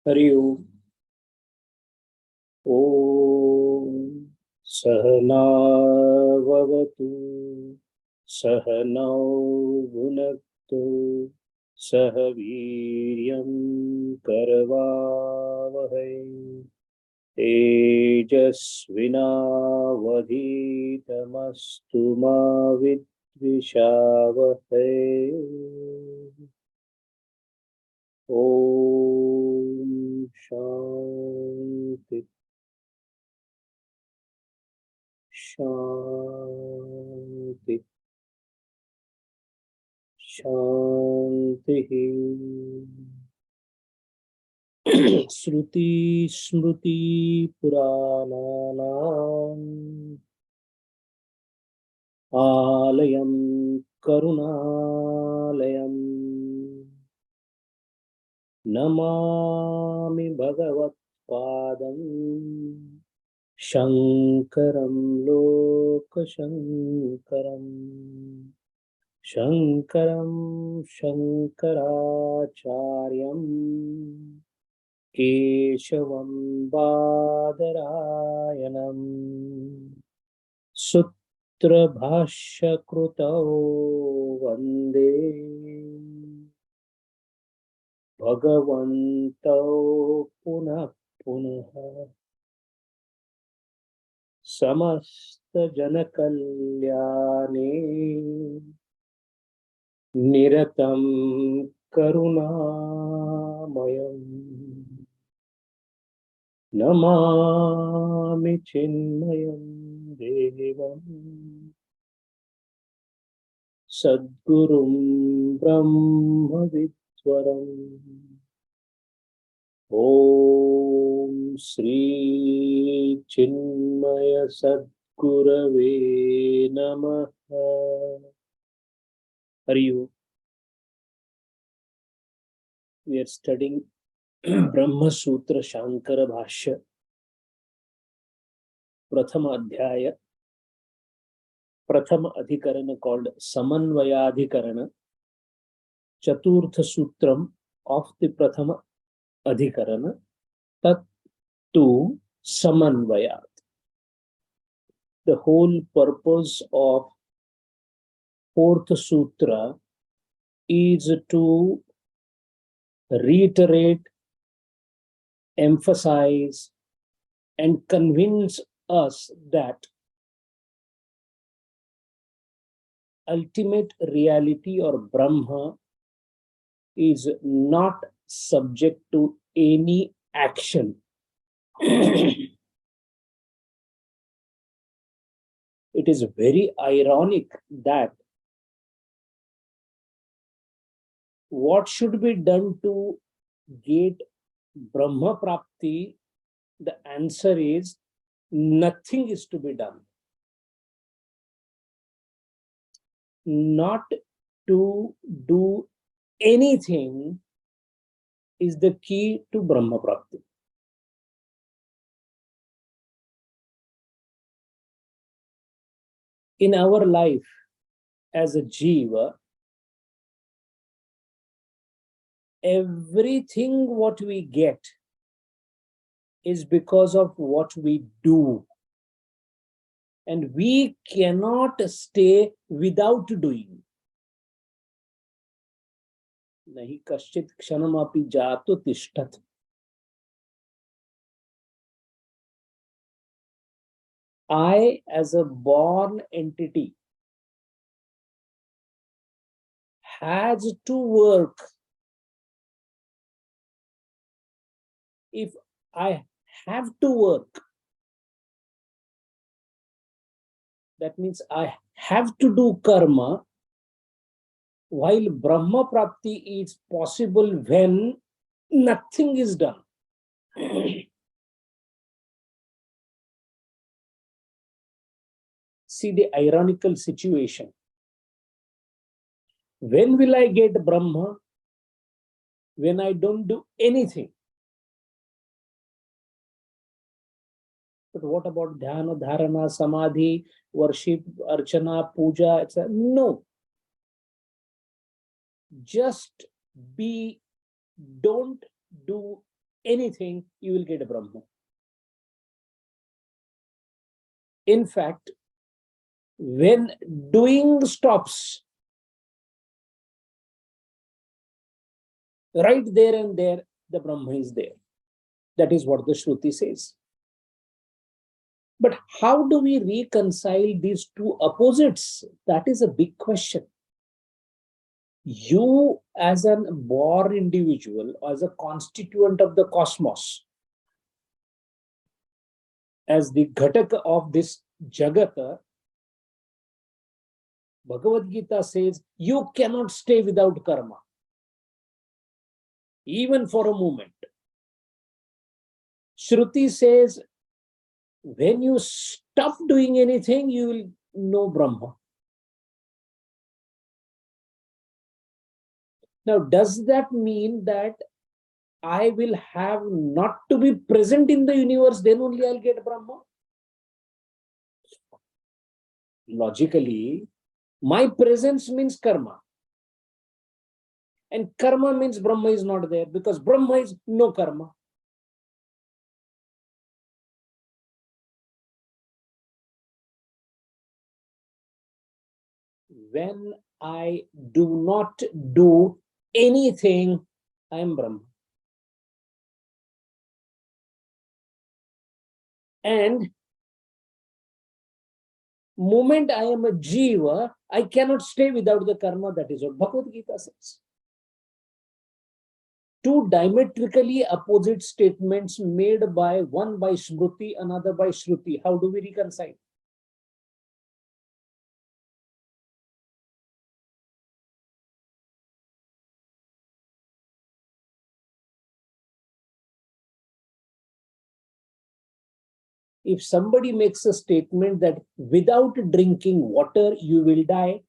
हरि ओम। ओम सहनाववतु सहनौ भुनक्तु सह वीर्यं करवावहै तेजस्विनावधीतमस्तु मा विद्विषावहै। ओम शांति शांति शांति। श्रुति स्मृति पुराणानाम् आलयं करुणालयम् नमामि भगवत्पादं शंकरं लोकशंकरम् शंकरं शंकराचार्यं केशवं बादरायणम् सूत्रभाष्यकृतौ वन्दे भगवन्तौ पुनः पुनः। समस्तजनकल्याणे निरतं करुणामयम् नमामि चिन्मयं देवम् सद्गुरुं ब्रह्मविद्वरम्। ओम श्री चिन्मय सद्गुरवे नमः। हरि ओम। We are studying Brahma Sutra Shankara Bhashya, Prathama Adhyaya, Prathama Adhikarana called Samanvayadhikarana, Chaturtha Sutram of the Prathama Adhikarana, Tat tu Samanvayat. The whole purpose of fourth sutra is to reiterate, emphasize, and convince us that ultimate reality or Brahma is not subject to any action. It is very ironic that what should be done to get Brahma Prapti, the answer is nothing is to be done. Not to do anything is the key to Brahma Prapti. In our life as a Jiva, everything what we get is because of what we do. And we cannot stay without doing. Nahi kaschit kshanamapi jato tishtat. I, as a born entity, has to work. If I have to work, that means I have to do karma, while Brahma Prapti is possible when nothing is done. See the ironical situation. When will I get Brahma? When I don't do anything. But what about dhyana, dharana, samadhi, worship, archana, puja, etc.? No. Just don't do anything, you will get Brahma. In fact, when doing stops, right there and there, the Brahma is there. That is what the Shruti says. But how do we reconcile these two opposites? That is a big question. You, as a born individual, as a constituent of the cosmos, as the Ghataka of this Jagata, Bhagavad Gita says, you cannot stay without karma, even for a moment. Shruti says, when you stop doing anything, you will know Brahma. Now, does that mean that I will have not to be present in the universe, then only I'll get Brahma? Logically, my presence means karma. And karma means Brahma is not there, because Brahma is no karma. When I do not do anything, I am Brahma. And moment I am a jiva, I cannot stay without the karma. That is what Bhagavad Gita says. Two diametrically opposite statements made by one by Smriti, another by Shruti. How do we reconcile? If somebody makes a statement that without drinking water you will die,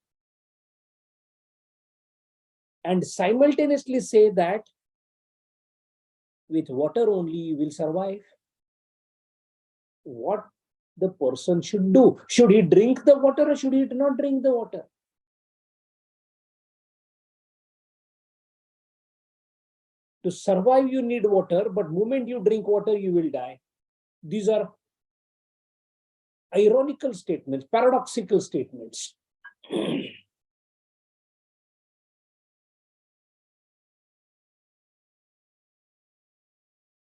and simultaneously say that with water only you will survive, what the person should do? Should he drink the water or should he not drink the water? To survive you need water, but moment you drink water you will die. These are ironical statements, paradoxical statements.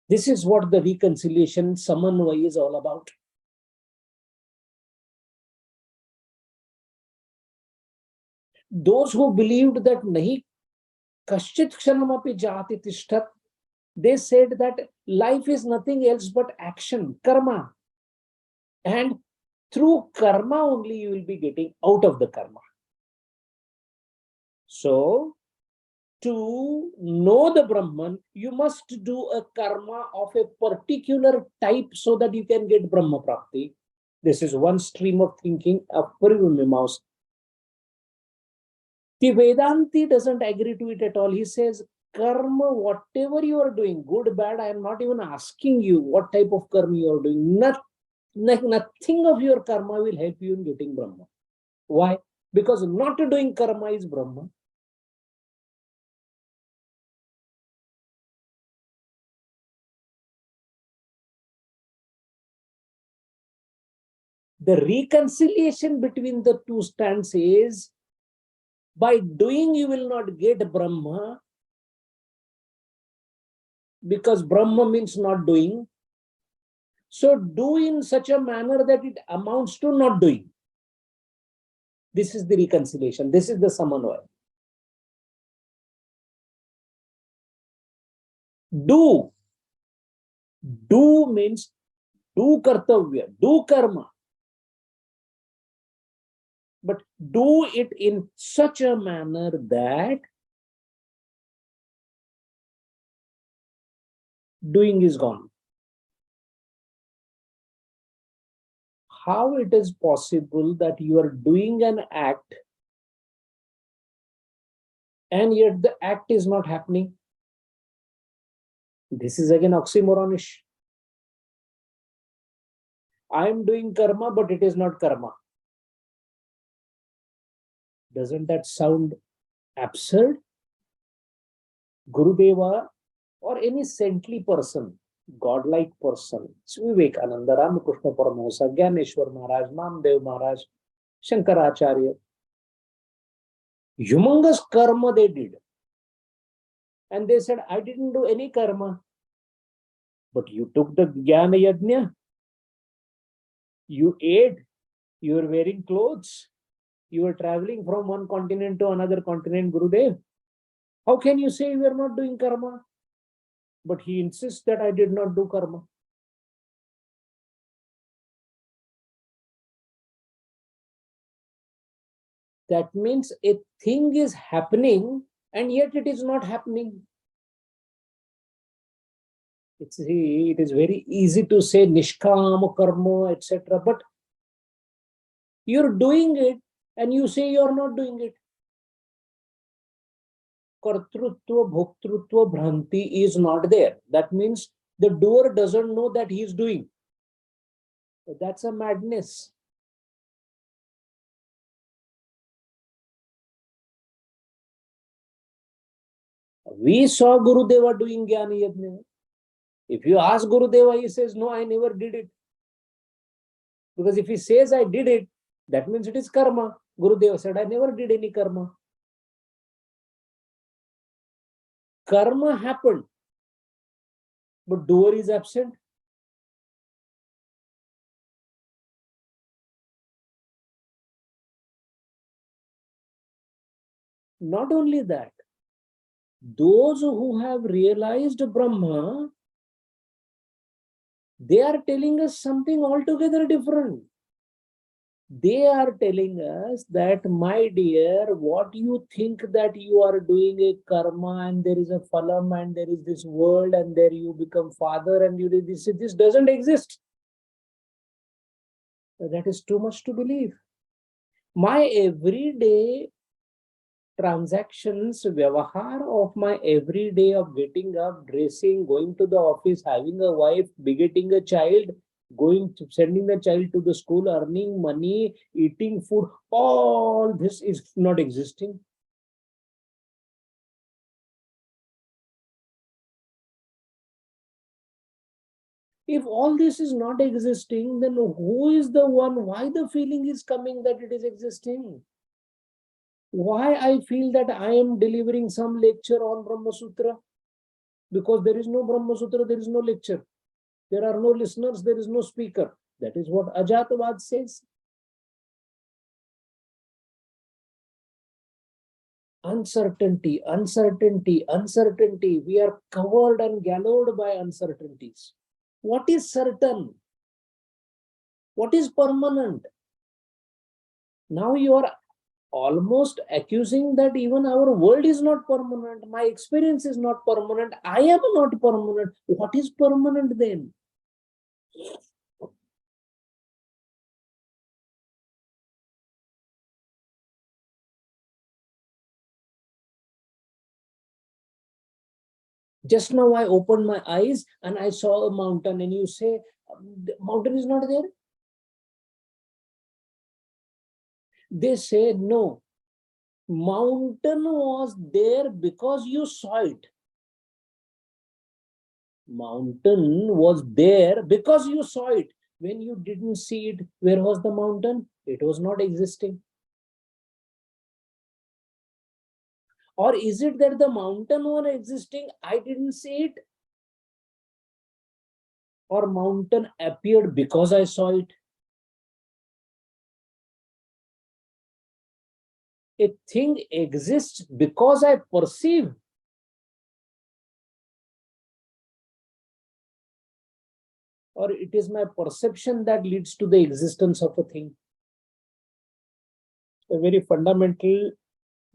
This is what the reconciliation Samanvaya is all about. Those who believed that nahi kaschit kshanamapi jati tishtat, they said that life is nothing else but action, karma. And through karma only you will be getting out of the karma. So, to know the Brahman, you must do a karma of a particular type so that you can get Brahma Prapti. This is one stream of thinking of Purivamimamsa. The Vedanti doesn't agree to it at all. He says, karma, whatever you are doing, good, bad, I am not even asking you what type of karma you are doing. Nothing of your karma will help you in getting Brahma. Why? Because not doing karma is Brahma. The reconciliation between the two stands is, by doing you will not get Brahma, because Brahma means not doing. So do in such a manner that it amounts to not doing. This is the reconciliation. This is the Samanvaya. Do. Do means do kartavya, do karma. But do it in such a manner that doing is gone. How it is possible that you are doing an act and yet the act is not happening? This is again oxymoronish. I am doing karma, but it is not karma. Doesn't that sound absurd? Gurudeva or any saintly person, godlike person, Vivekananda, Ramakrishna Paramahansa, Gyaneshwar Maharaj, Namdev Maharaj, Shankaracharya, humongous karma they did. And they said, I didn't do any karma. But you took the Jnana Yajna, you ate, you were wearing clothes, you were traveling from one continent to another continent, Gurudev. How can you say you are not doing karma? But he insists that I did not do karma. That means a thing is happening and yet it is not happening. It is very easy to say nishkama karma, etc. But you're doing it and you say you're not doing it. Kartrutva, bhoktrutva, bhranti is not there. That means the doer doesn't know that he is doing. That's a madness. We saw Gurudeva doing Jnana Yajna. If you ask Gurudeva, he says, no, I never did it. Because if he says I did it, that means it is karma. Gurudeva said, I never did any karma. Karma happened, but doer is absent. Not only that, those who have realized Brahma, they are telling us something altogether different. They are telling us that, my dear, what you think that you are doing a karma and there is a phalam and there is this world and there you become father and you this doesn't exist. That is too much to believe. My everyday transactions, vyavahar of my everyday of getting up, dressing, going to the office, having a wife, begetting a child, sending the child to the school, earning money, eating food, all this is not existing. If all this is not existing, then who is the one? Why the feeling is coming that it is existing? Why I feel that I am delivering some lecture on Brahma Sutra? Because there is no Brahma Sutra, there is no lecture. There are no listeners, there is no speaker. That is what Ajatavad says. Uncertainty, uncertainty, uncertainty. We are covered and gallowed by uncertainties. What is certain? What is permanent? Now you are almost accusing that even our world is not permanent. My experience is not permanent. I am not permanent. What is permanent then? Just now I opened my eyes and I saw a mountain, and you say, the mountain is not there? They say, no, mountain was there because you saw it. Mountain was there because you saw it. When you didn't see it, where was the mountain? It was not existing. Or is it that the mountain was existing, I didn't see it? Or mountain appeared because I saw it? A thing exists because I perceive. Or it is my perception that leads to the existence of a thing? A very fundamental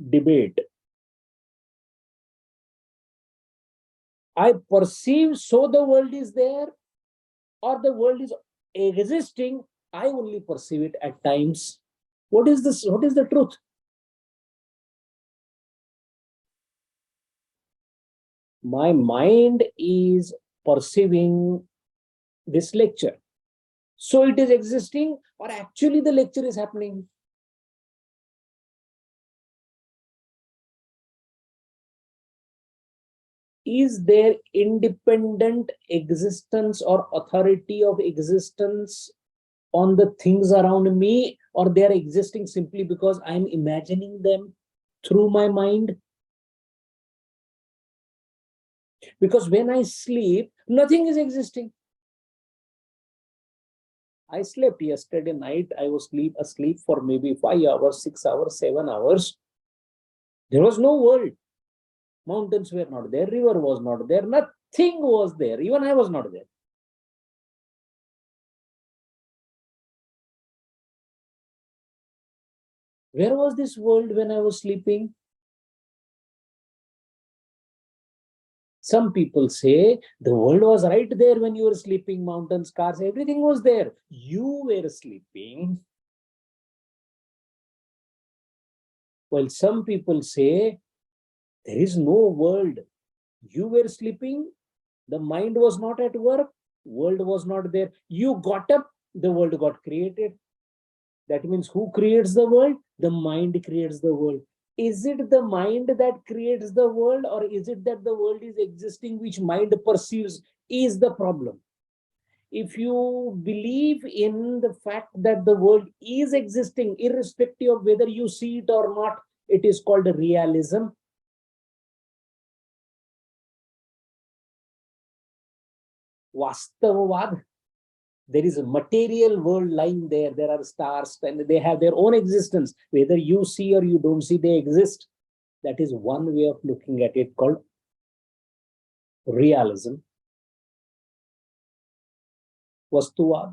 debate. I perceive, so the world is there, or the world is existing, I only perceive it at times. What is this? What is the truth? My mind is perceiving this lecture. So it is existing, or actually the lecture is happening? is there independent existence or authority of existence on the things around me, or they are existing simply because I'm imagining them through my mind? Because when I sleep, nothing is existing. I slept yesterday night. I was asleep for maybe 5 hours, 6 hours, 7 hours. There was no world. Mountains were not there. River was not there. Nothing was there. Even I was not there. Where was this world when I was sleeping? Some people say the world was right there when you were sleeping. Mountains, cars, everything was there. You were sleeping. Well, some people say there is no world. You were sleeping. The mind was not at work. World was not there. You got up. The world got created. That means who creates the world? The mind creates the world. Is it the mind that creates the world, or is it that the world is existing which mind perceives is the problem? If you believe in the fact that the world is existing, irrespective of whether you see it or not, it is called realism. Vastavavad. There is a material world lying there. There are stars and they have their own existence. Whether you see or you don't see, they exist. That is one way of looking at it, called realism. Vastuvad.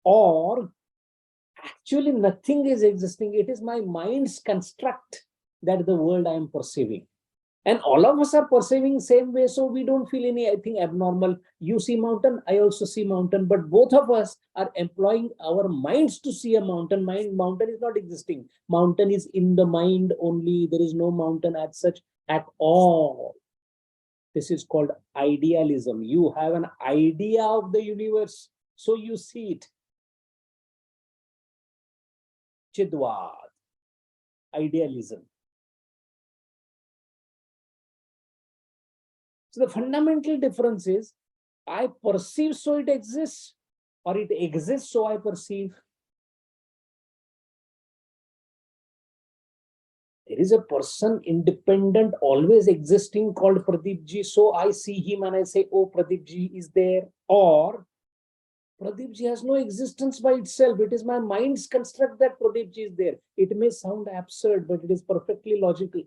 Or actually nothing is existing. It is my mind's construct that the world I am perceiving. And all of us are perceiving same way, so we don't feel anything abnormal. You see mountain, I also see mountain, but both of us are employing our minds to see a mountain. Mountain is not existing. Mountain is in the mind only. There is no mountain as such at all. This is called idealism. You have an idea of the universe, so you see it. Chidvad, idealism. So the fundamental difference is I perceive so it exists, or it exists so I perceive. There is a person independent, always existing, called Pradeepji. So I see him and I say, oh, Pradeepji is there. Or Pradeepji has no existence by itself. It is my mind's construct that Pradeepji is there. It may sound absurd, but it is perfectly logical.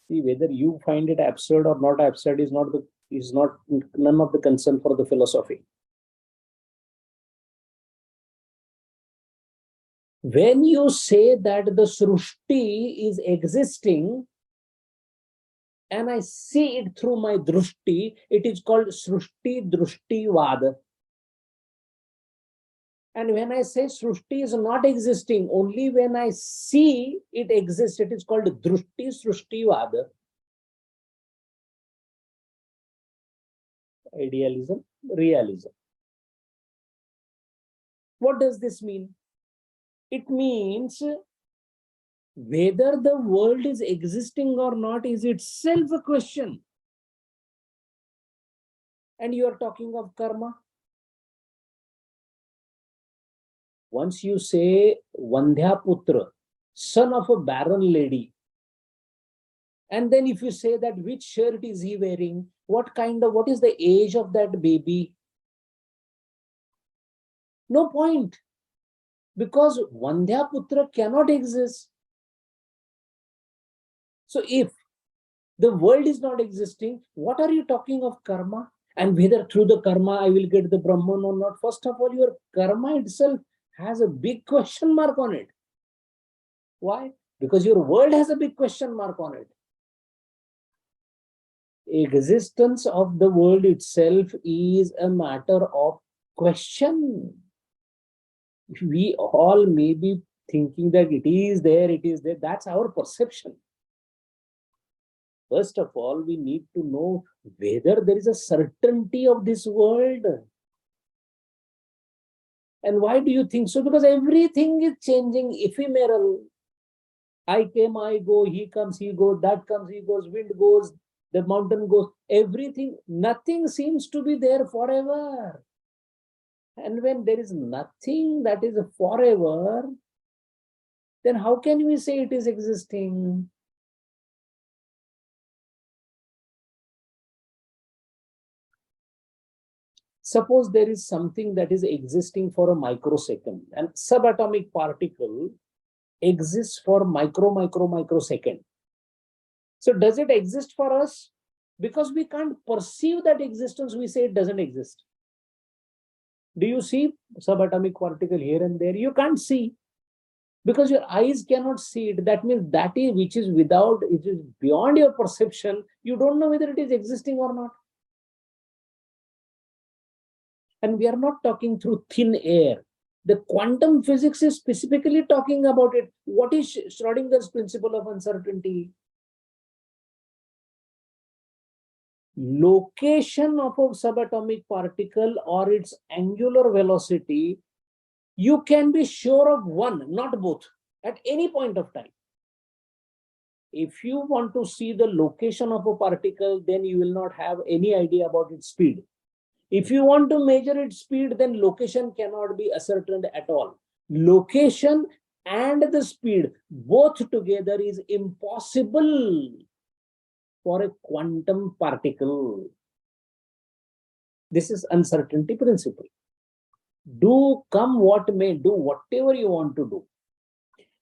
See, whether you find it absurd or not absurd is not none of the concern for the philosophy. When you say that the Srushti is existing and I see it through my drushti, it is called Srushti Drushti Vada. And when I say Srushti is not existing, only when I see it exists, it is called Drushti Srushti Vada. Idealism, realism. What does this mean? It means whether the world is existing or not is itself a question. And you are talking of karma. Once you say Vandhya Putra, son of a barren lady, and then if you say that which shirt is he wearing, what is the age of that baby? No point. Because Vandhya Putra cannot exist. So if the world is not existing, what are you talking of karma? And whether through the karma I will get the Brahman or not? First of all, your karma itself has a big question mark on it. Why? Because your world has a big question mark on it. Existence of the world itself is a matter of question. We all may be thinking that it is there. That's our perception. First of all, we need to know whether there is a certainty of this world. And why do you think so? Because everything is changing, ephemeral. I came, I go, he comes, he goes, that comes, he goes, wind goes, the mountain goes, everything, nothing seems to be there forever. And when there is nothing that is forever, then how can we say it is existing? Suppose there is something that is existing for a microsecond, and subatomic particle exists for microsecond. So does it exist for us? Because we can't perceive that existence, we say it doesn't exist. Do you see subatomic particle here and there? You can't see because your eyes cannot see it. That means that is which is without, it is beyond your perception. You don't know whether it is existing or not. And we are not talking through thin air. The quantum physics is specifically talking about it. What is Schrodinger's principle of uncertainty? Location of a subatomic particle or its angular velocity, you can be sure of one, not both, at any point of time. If you want to see the location of a particle, then you will not have any idea about its speed. If you want to measure its speed, then location cannot be ascertained at all. Location and the speed, both together, is impossible for a quantum particle. This is uncertainty principle. Do come what may, do whatever you want to do.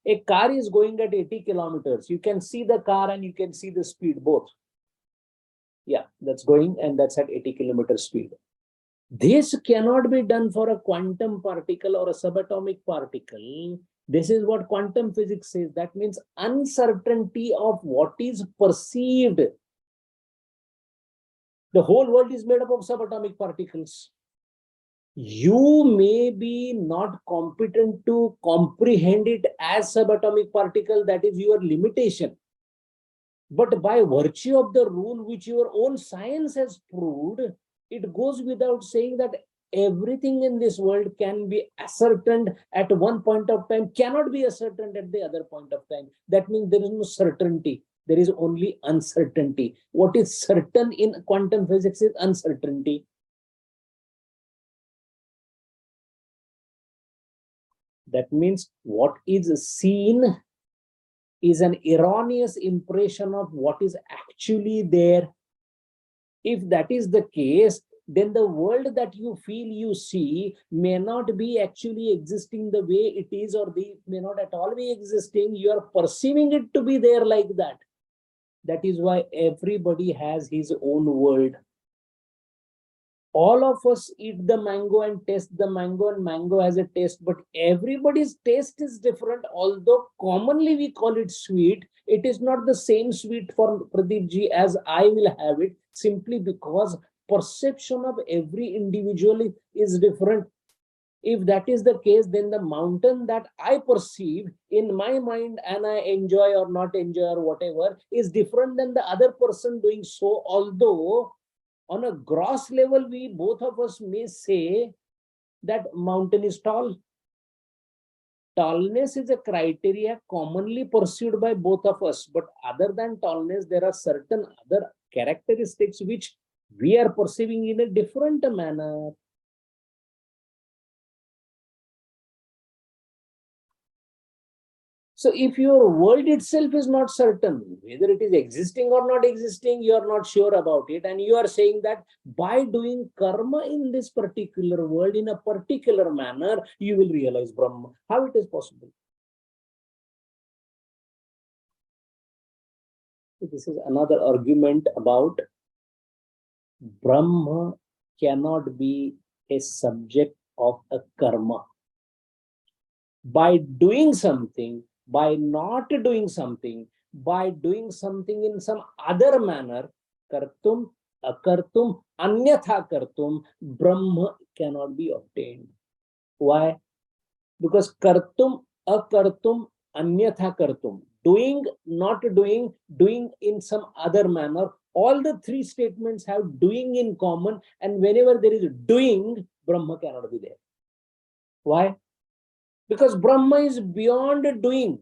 A car is going at 80 kilometers. You can see the car and you can see the speed both. Yeah, that's going and that's at 80 kilometers speed. This cannot be done for a quantum particle or a subatomic particle. This is what quantum physics says. That means uncertainty of what is perceived. The whole world is made up of subatomic particles. You may be not competent to comprehend it as subatomic particle. That is your limitation. But by virtue of the rule which your own science has proved, it goes without saying that everything in this world can be ascertained at one point of time, cannot be ascertained at the other point of time. That means there is no certainty. There is only uncertainty. What is certain in quantum physics is uncertainty. That means what is seen is an erroneous impression of what is actually there. If that is the case, then the world that you feel you see may not be actually existing the way it is, or they may not at all be existing. You are perceiving it to be there like that. That is why everybody has his own world. All of us eat the mango and taste the mango, and mango has a taste, but everybody's taste is different. Although commonly we call it sweet, it is not the same sweet for Pradeep ji as I will have it, simply because perception of every individual is different. If that is the case, then the mountain that I perceive in my mind and I enjoy or not enjoy or whatever is different than the other person doing so. Although on a gross level, we both of us may say that mountain is tall. Tallness is a criteria commonly pursued by both of us, but other than tallness, there are certain other characteristics which we are perceiving in a different manner. So if your world itself is not certain, whether it is existing or not existing, you are not sure about it. And you are saying that by doing karma in this particular world, in a particular manner, you will realize Brahma. How it is possible? This is another argument about Brahma cannot be a subject of a karma. By doing something, by not doing something, by doing something in some other manner, kartum, akartum, anyatha kartum, Brahma cannot be obtained. Why? Because kartum, akartum, anyatha kartum, doing, not doing, doing in some other manner, all the three statements have doing in common, and whenever there is doing, Brahma cannot be there. Why? Because Brahma is beyond doing.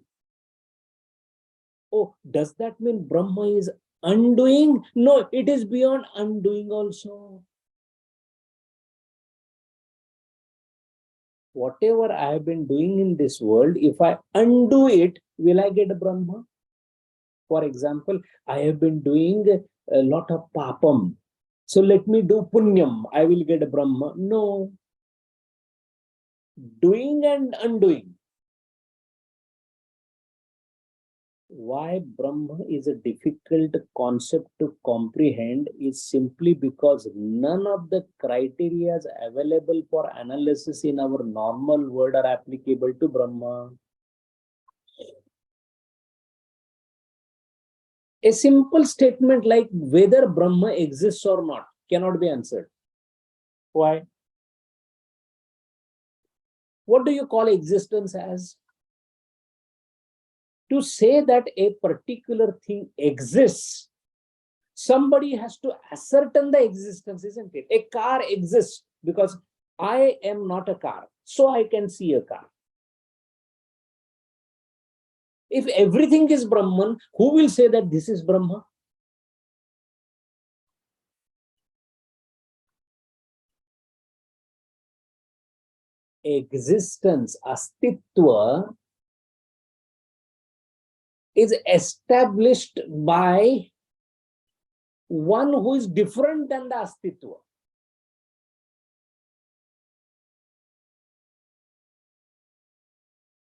Oh, does that mean Brahma is undoing? No, it is beyond undoing also. Whatever I have been doing in this world, if I undo it, will I get Brahma? For example, I have been doing a lot of papam. So let me do punyam. I will get Brahma. No. Doing and undoing. Why Brahma is a difficult concept to comprehend is simply because none of the criteria available for analysis in our normal world are applicable to Brahma. A simple statement like whether Brahma exists or not cannot be answered. Why? What do you call existence as? To say that a particular thing exists, somebody has to ascertain the existence, isn't it? A car exists because I am not a car, so I can see a car. If everything is Brahman, who will say that this is Brahma? Existence, astitva, is established by one who is different than the astitva.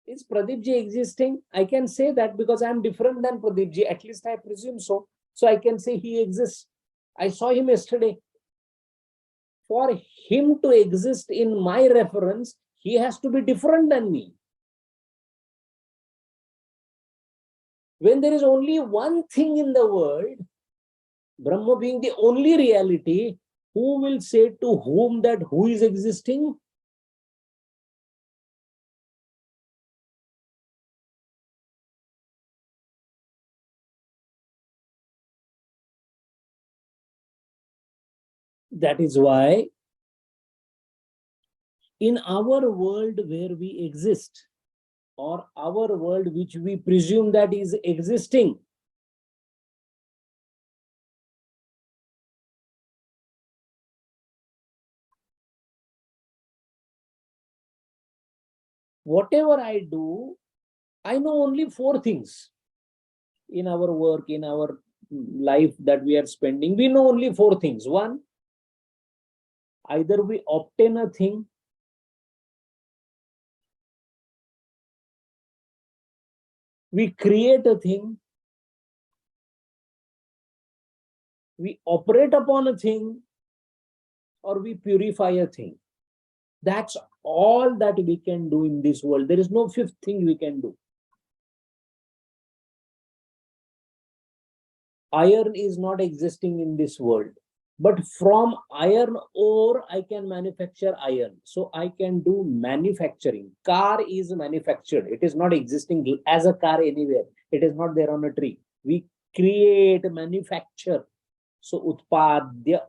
Is Pradeep ji existing? I can say that because I am different than Pradeep ji. At least I presume so. So I can say he exists. I saw him yesterday. For him to exist in my reference, he has to be different than me. When there is only one thing in the world, Brahma being the only reality, who will say to whom that who is existing? That is why in our world where we exist, or our world which we presume that is existing, whatever I do, I know only four things. In our work, in our life that we are spending, we know only four things. One, either we obtain a thing, we create a thing, we operate upon a thing, or we purify a thing. That's all that we can do in this world. There is no fifth thing we can do. Iron is not existing in this world, but from iron ore I can manufacture iron. So I can do manufacturing. Car is manufactured. It is not existing as a car anywhere. It is not there on a tree. We create, manufacture. So utpadya.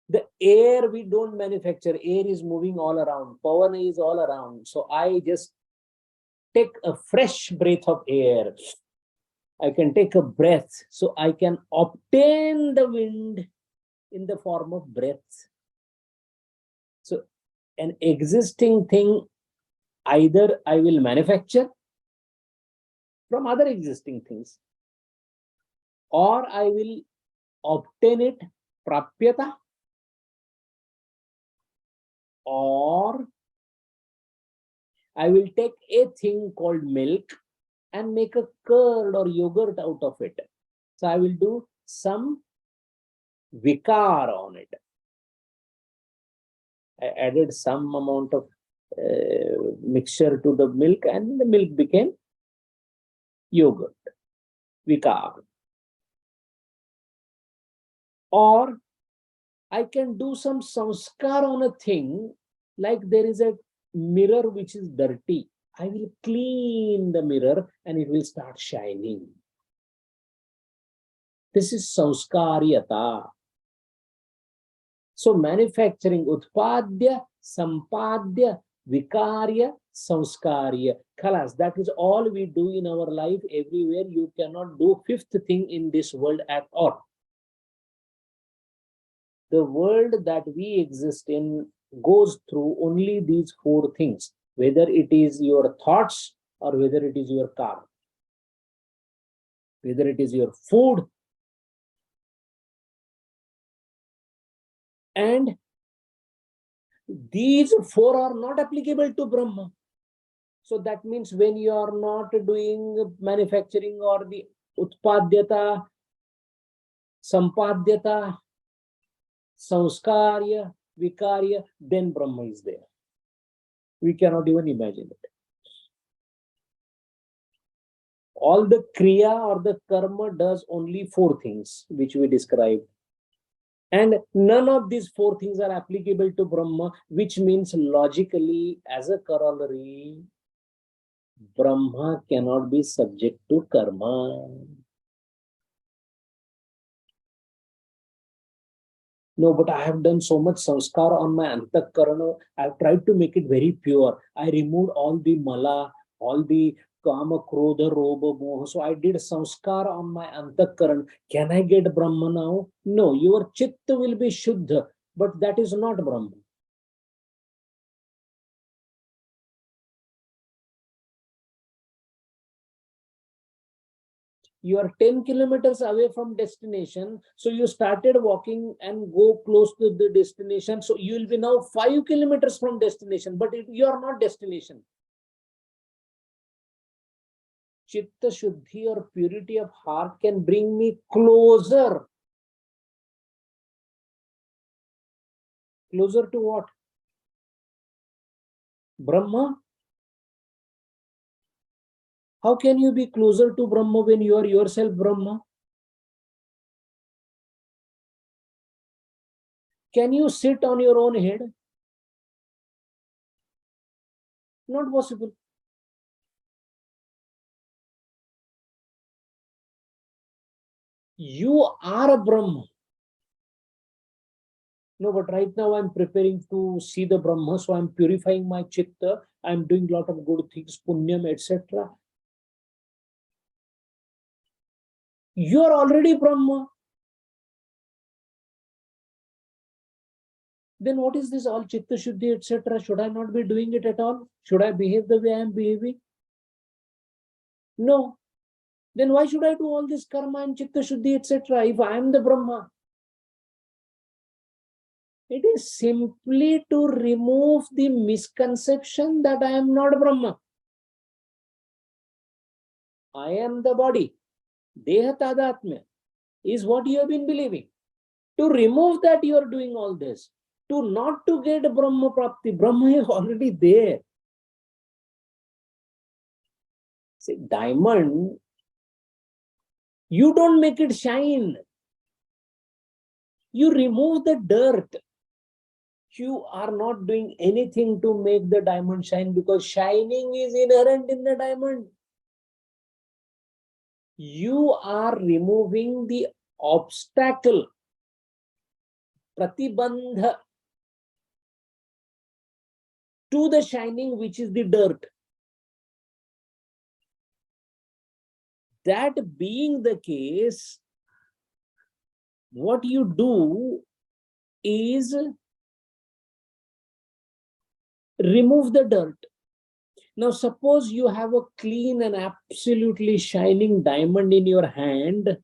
The air we don't manufacture. Air is moving all around. Power is all around. So I just take a fresh breath of air. I can take a breath. So I can obtain the wind in the form of breath. So an existing thing, either I will manufacture from other existing things, or I will obtain it, prapyata, or I will take a thing called milk and make a curd or yogurt out of it. So I will do some vikar on it. I added some amount of mixture to the milk and the milk became yogurt, vikar. Or I can do some samskar on a thing, like there is a mirror which is dirty. I will clean the mirror and it will start shining. This is samskaryata. So manufacturing utpadya, sampadya, vikarya, Samskarya. Khalas, that is all we do in our life everywhere. You cannot do fifth thing in this world at all. The world that we exist in goes through only these four things, whether it is your thoughts or whether it is your car, whether it is your food, and these four are not applicable to Brahma. So that means when you are not doing manufacturing or the utpadyata, sampadyata, samskarya, vikarya, then Brahma is there. We cannot even imagine it. All the kriya or the karma does only four things, which we described. And none of these four things are applicable to Brahma, which means logically, as a corollary, Brahma cannot be subject to karma. No, but I have done so much samskar on my antakarana. I have tried to make it very pure. I removed all the mala, all the kama, krodha, robha, moha. So I did samskar on my antakaran. Can I get Brahma now? No, your chitta will be shuddha, but that is not Brahma. You are 10 kilometers away from destination. So you started walking and go close to the destination. So you will be now 5 kilometers from destination, but you are not destination. Chitta Shuddhi or purity of heart can bring me closer. Closer to what? Brahma? How can you be closer to Brahma when you are yourself Brahma? Can you sit on your own head? Not possible. You are a Brahma. No, but right now I'm preparing to see the Brahma, so I'm purifying my chitta. I'm doing a lot of good things, punyam, etc. You are already Brahma. Then what is this all chitta shuddhi, etc.? Should I not be doing it at all? Should I behave the way I am behaving? No. Then why should I do all this karma and chitta shuddhi, etc. if I am the Brahma? It is simply to remove the misconception that I am not Brahma. I am the body. Deha tadatmya is what you have been believing. To remove that, you are doing all this. To not to get Brahma Prapti. Brahma is already there. See, diamond, you don't make it shine. You remove the dirt. You are not doing anything to make the diamond shine because shining is inherent in the diamond. You are removing the obstacle, pratibandha, to the shining, which is the dirt. That being the case, what you do is remove the dirt. Now, suppose you have a clean and absolutely shining diamond in your hand.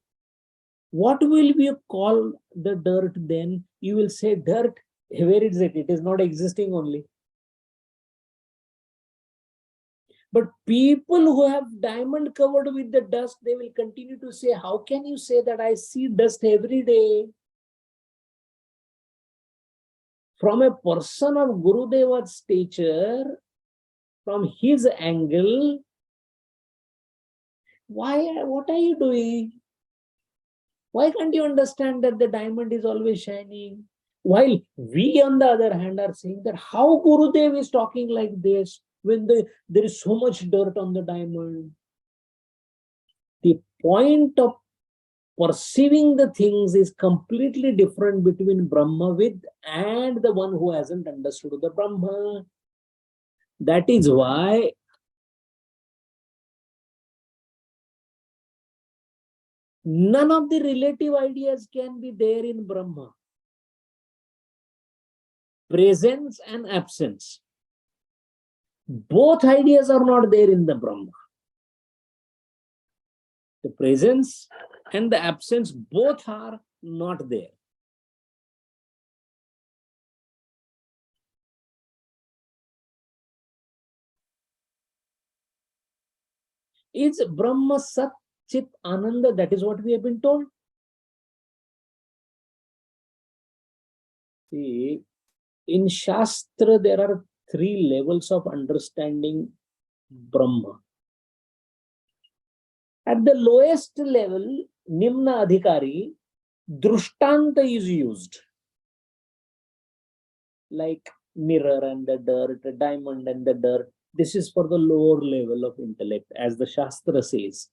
What will you call the dirt then? You will say dirt. Where is it? It is not existing only. But people who have diamond covered with the dust, they will continue to say, how can you say that I see dust every day? From a person of Gurudeva's stature, from his angle, what are you doing? Why can't you understand that the diamond is always shining? While we, on the other hand, are saying that how Gurudev is talking like this when there is so much dirt on the diamond. The point of perceiving the things is completely different between Brahmavid and the one who hasn't understood the Brahma. That is why none of the relative ideas can be there in Brahma. Presence and absence. Both ideas are not there in the Brahma. The presence and the absence both are not there. Is Brahma Sat Chit Ananda? That is what we have been told. See, in Shastra, there are 3 levels of understanding Brahma. At the lowest level, Nimna Adhikari, Drushtanta is used. Like mirror and the dirt, diamond and the dirt. This is for the lower level of intellect, as the Shastra says.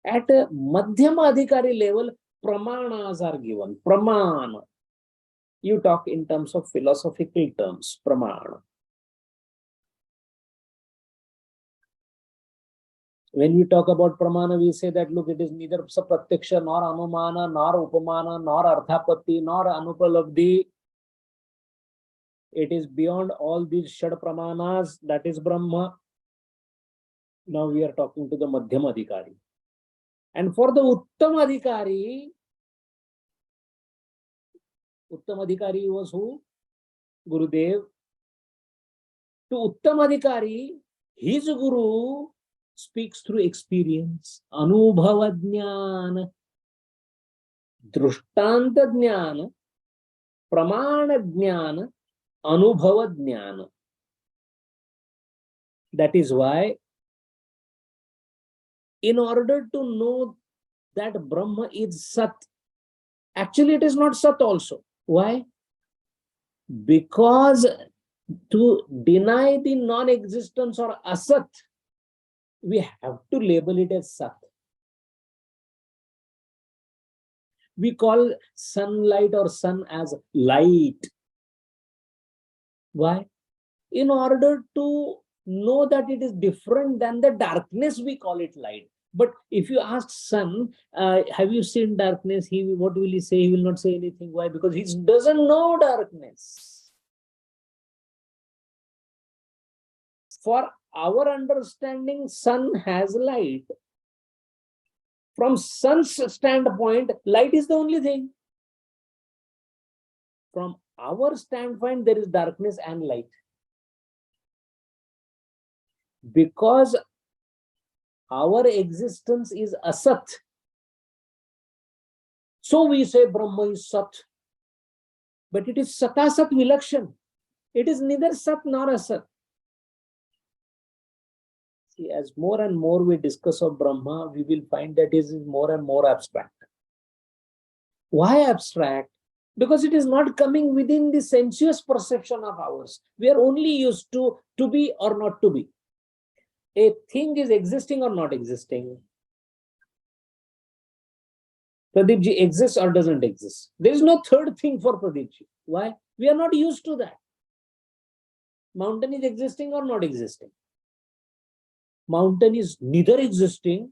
At a Madhyama Adhikari level, Pramanas are given. Pramana. You talk in terms of philosophical terms, Pramana. When we talk about Pramana, we say that, look, it is neither Sapratyaksha, nor Anumana, nor Upamana, nor Arthapatti, nor Anupalabdhi. It is beyond all these Shad Pramanas, that is Brahma. Now we are talking to the Madhyama Adhikari. And for the Uttama Adhikari was who? Gurudev. To Uttama Adhikari, his Guru speaks through experience. Anubhava Jnana, Drushtanta Jnana, Pramana Jnana, Anubhava Jnana. That is why, in order to know that Brahma is Sat, actually it is not Sat also. Why? Because to deny the non-existence or Asat, we have to label it as Sat. We call sunlight or sun as light. Why? In order to know that it is different than the darkness, we call it light. But if you ask sun, have you seen darkness? What will he say? He will not say anything. Why? Because he doesn't know darkness. For our understanding, sun has light. From sun's standpoint, light is the only thing. From our standpoint, there is darkness and light. Because our existence is asat, so we say Brahma is Sat. But it is Satasat Vilakshan. It is neither Sat nor Asat. See, as more and more we discuss of Brahma, we will find that it is more and more abstract. Why abstract? Because it is not coming within the sensuous perception of ours. We are only used to be or not to be. A thing is existing or not existing. Pradeepji exists or doesn't exist. There is no third thing for Pradeepji. Why? We are not used to that. Mountain is existing or not existing. Mountain is neither existing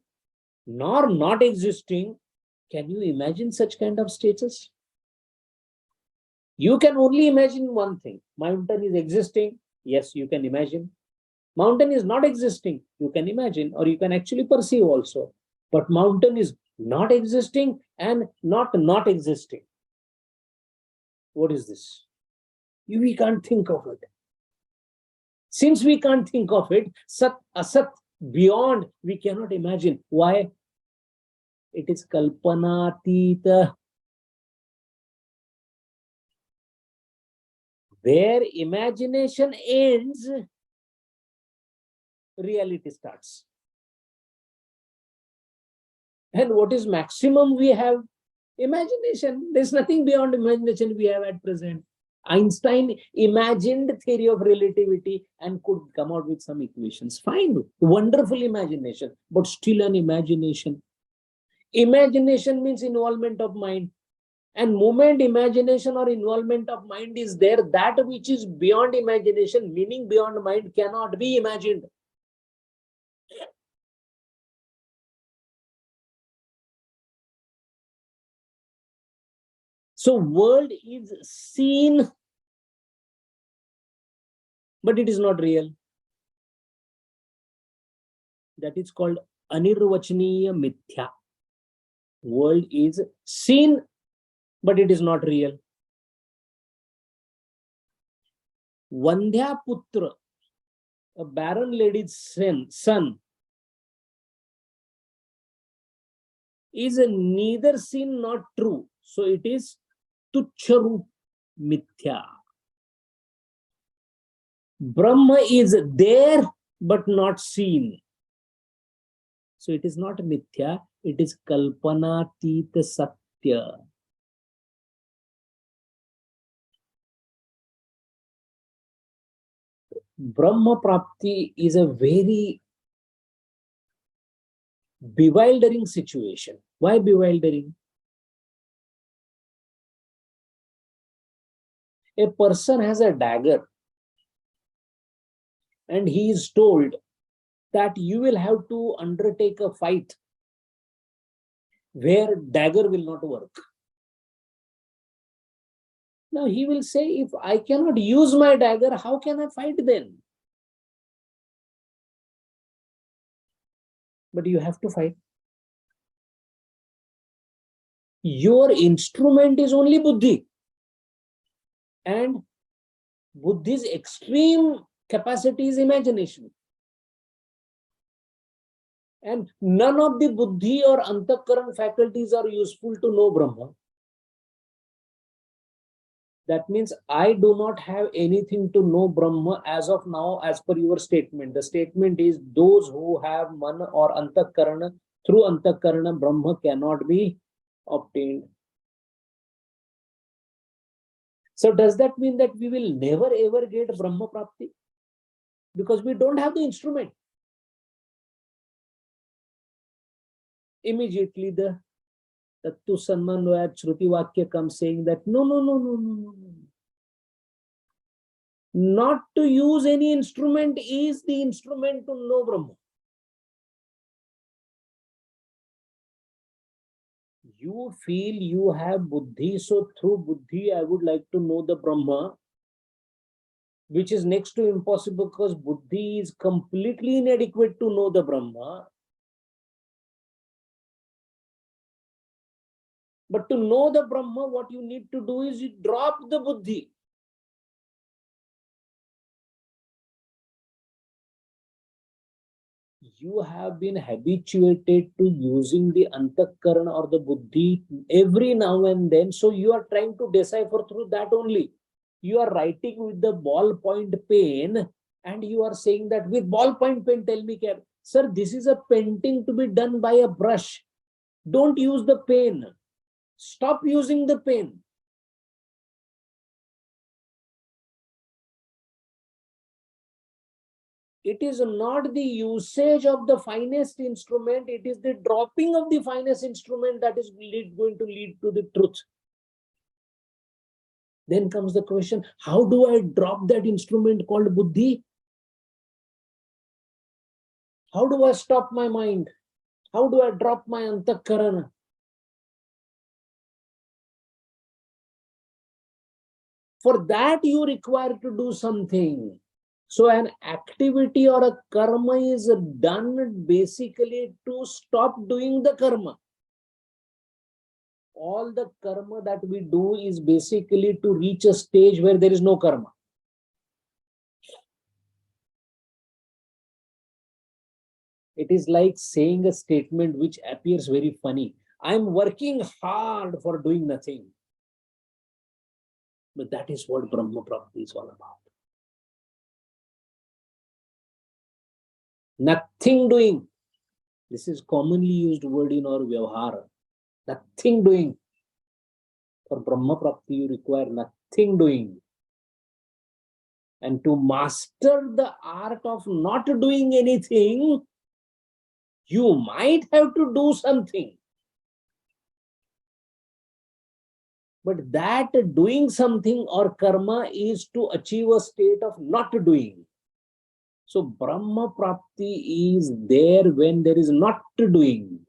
nor not existing. Can you imagine such kind of status? You can only imagine one thing. Mountain is existing. Yes, you can imagine. Mountain is not existing. You can imagine, or you can actually perceive also. But mountain is not existing and not existing. What is this? We can't think of it. Since we can't think of it, Sat, Asat, beyond, we cannot imagine. Why? It is Kalpanatita. Where imagination ends, reality starts. And what is maximum we have? Imagination. There's nothing beyond imagination we have at present. Einstein imagined theory of relativity and could come out with some equations. Fine, wonderful imagination, but still an imagination. Imagination means involvement of mind. And moment imagination or involvement of mind is there, that which is beyond imagination, meaning beyond mind, cannot be imagined. So world is seen, but it is not real. That is called anirvachaniya mithya. World is seen, but it is not real. Vandhya putra, a barren lady's son, is neither seen nor true. So it is tuchcharup mithya. Brahma is there but not seen. So it is not mithya, it is kalpanatita satya. Brahma Prapti is a very bewildering situation. Why bewildering? A person has a dagger and he is told that you will have to undertake a fight where dagger will not work. Now he will say, if I cannot use my dagger, how can I fight then? But you have to fight. Your instrument is only buddhi. And buddhi's extreme capacity is imagination. And none of the buddhi or antakaran faculties are useful to know Brahma. That means I do not have anything to know Brahma as of now, as per your statement. The statement is those who have mana or antakarana, through antakarana, Brahma cannot be obtained. So does that mean that we will never ever get Brahma Prapti? Because we don't have the instrument. Immediately the Tattu Sanmanvayat Shruti Vakya comes saying that no. Not to use any instrument is the instrument to know Brahma. You feel you have buddhi, so through buddhi I would like to know the Brahma, which is next to impossible because buddhi is completely inadequate to know the Brahma. But to know the Brahma, what you need to do is you drop the buddhi. You have been habituated to using the antakarana or the buddhi every now and then. So you are trying to decipher through that only. You are writing with the ballpoint pen and you are saying that with ballpoint pen, tell me, sir, this is a painting to be done by a brush. Don't use the pen. Stop using the pen. It is not the usage of the finest instrument, it is the dropping of the finest instrument that is going to lead to the truth. Then comes the question, how do I drop that instrument called buddhi? How do I stop my mind? How do I drop my antakarana? For that you require to do something. So an activity or a karma is done basically to stop doing the karma. All the karma that we do is basically to reach a stage where there is no karma. It is like saying a statement which appears very funny. I'm working hard for doing nothing. But that is what Brahma Prapti is all about. Nothing doing. This is commonly used word in our vyavhara. Nothing doing. For Brahma Prapti, you require nothing doing. And to master the art of not doing anything, you might have to do something. But that doing something or karma is to achieve a state of not doing. So Brahma Prapti is there when there is not doing.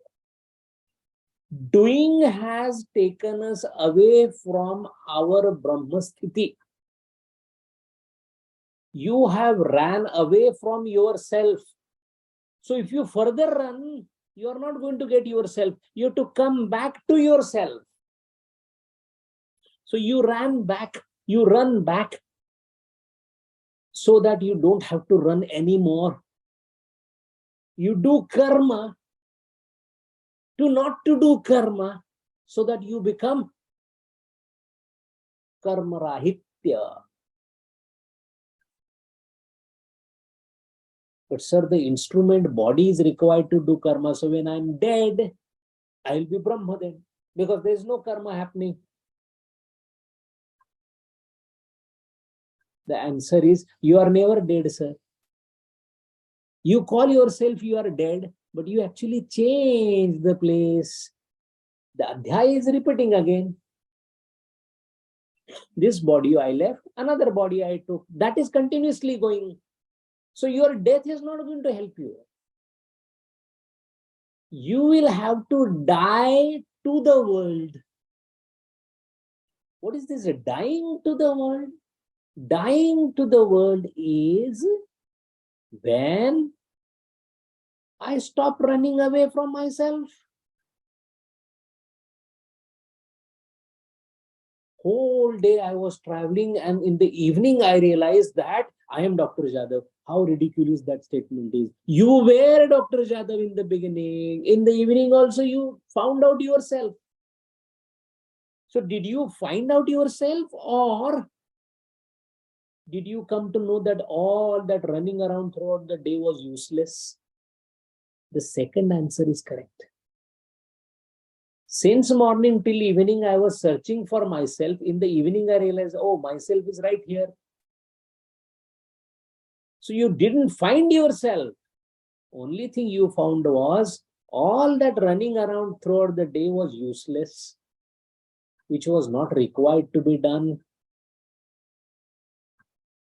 Doing has taken us away from our Brahma Sthiti. You have ran away from yourself. So if you further run, you are not going to get yourself. You have to come back to yourself. So you run back so that you don't have to run anymore. You do karma to not to do karma so that you become karma rahitya. But sir, the instrument body is required to do karma. So when I'm dead, I'll be Brahma then, because there is no karma happening. The answer is, you are never dead, sir. You call yourself you are dead, but you actually change the place. The adhyaya is repeating again. This body I left, another body I took. That is continuously going. So your death is not going to help you. You will have to die to the world. What is this dying to the world? Dying to the world is when I stop running away from myself. Whole day I was traveling, and in the evening I realized that I am Dr. Jadhav. How ridiculous that statement is. You were Dr. Jadhav in the beginning. In the evening also you found out yourself. So did you find out yourself, or did you come to know that all that running around throughout the day was useless? The second answer is correct. Since morning till evening, I was searching for myself. In the evening, I realized, oh, myself is right here. So you didn't find yourself. Only thing you found was all that running around throughout the day was useless, which was not required to be done.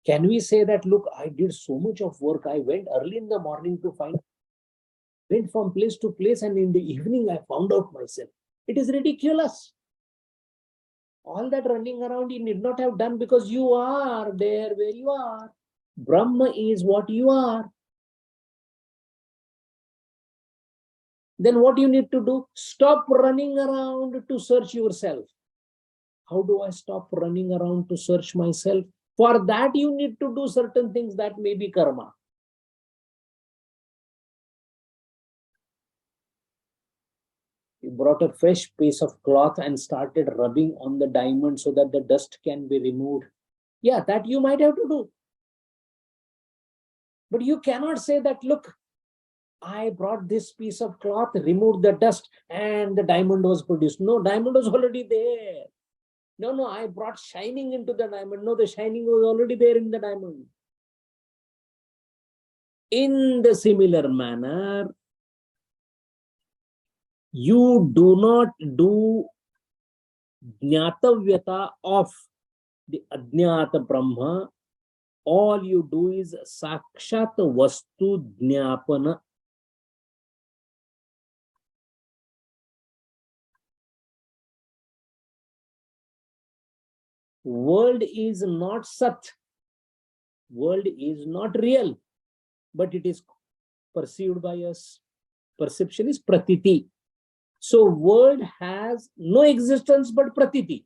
Can we say that, look, I did so much of work. I went early in the morning to went from place to place, and in the evening, I found out myself. It is ridiculous. All that running around you need not have done, because you are there where you are. Brahma is what you are. Then what you need to do? Stop running around to search yourself. How do I stop running around to search myself? For that, you need to do certain things that may be karma. You brought a fresh piece of cloth and started rubbing on the diamond so that the dust can be removed. Yeah, that you might have to do. But you cannot say that, look, I brought this piece of cloth, removed the dust, and the diamond was produced. No, diamond was already there. No, I brought shining into the diamond. No, the shining was already there in the diamond. In the similar manner, you do not do jnatavyata of the ajnata Brahma. All you do is sakshat vastu jnapana. World is not sat. World is not real, but it is perceived by us. Perception is pratiti. So world has no existence but pratiti.